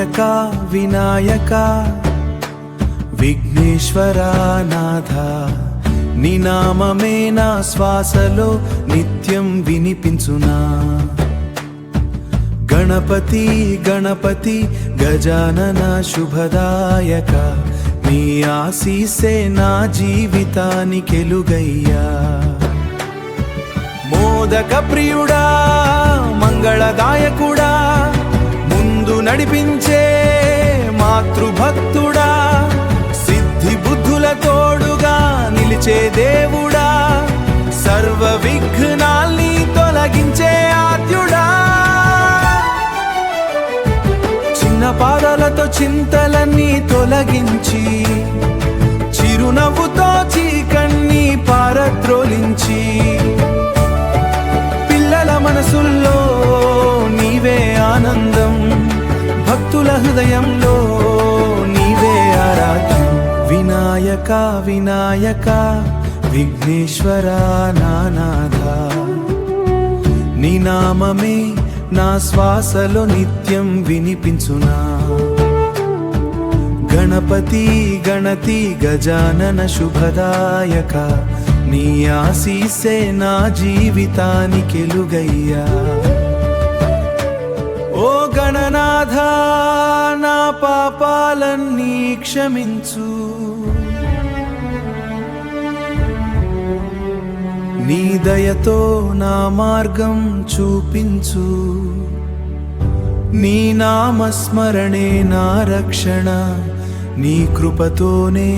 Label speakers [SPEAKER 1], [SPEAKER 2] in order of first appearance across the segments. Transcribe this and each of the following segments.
[SPEAKER 1] వినాయక వినాయక విఘ్నేశ్వరా నాథ, నీ నామమే నా శ్వాసలో నిత్యం వినిపించునా. గణపతి గణపతి గజానన శుభదాయక, నీ ఆశీసే నా జీవితానికెలుగయ్యా. మోదక ప్రియుడా మంగళదాయకుడా, ముందు నడిపించే మాతృభక్తుడా, సిద్ధి బుద్ధుల తోడుగా నిలిచే దేవుడా, సర్వ విఘ్నాల్ని తొలగించే ఆద్యుడా. చిన్న పాదాలతో చింతలన్నీ తొలగించి, చిరునవ్వుతో చీకన్ని పారద్రోలించి, పిల్లల మనసుల్లో నీవే ఆనందం, భక్తుల హృదయంలో నీవే ఆరాధ్యం. వినాయక వినాయక విఘ్నేశ్వరా నాథ, నీ నామమే నా శ్వాసలో నిత్యం వినిపించునా. గణపతి గణతి గజానన శుభదాయక, నీ ఆశీసే నా జీవితానికెలుగయ్యా. ఓ గణనాథ నా పాపాలన్నీ క్షమించు, నీ దయతో నా మార్గం చూపించు, నీ నామస్మరణే నా రక్షణ, నీ కృపతోనే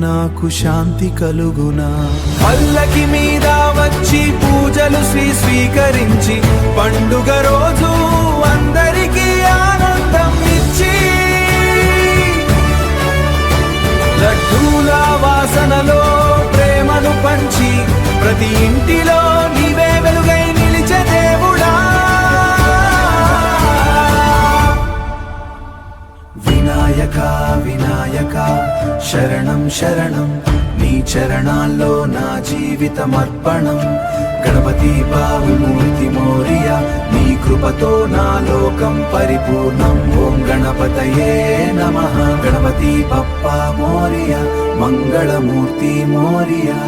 [SPEAKER 1] నాకు శాంతి కలుగునా. పల్లకి మీద వచ్చి పూజలు స్వీకరించి, పండుగ రోజు అందరికీ ఆనందం ఇచ్చి, లడ్డూల వాసనలో ప్రేమను పంచి, ప్రతి ఇంటిలో నీవే వెలుగై నిలిచే దేవుడా. వినాయక వినాయక శరణం శరణం, నీ చరణాల్లో నా జీవితమర్పణం. గణపతి బావుమూర్తి మోరియా, నీ కృపతో నా లోకం పరిపూర్ణం. ఓం గణపతయే నమః. గణపతి బప్పా మోరియా, మంగళమూర్తి మోరియా.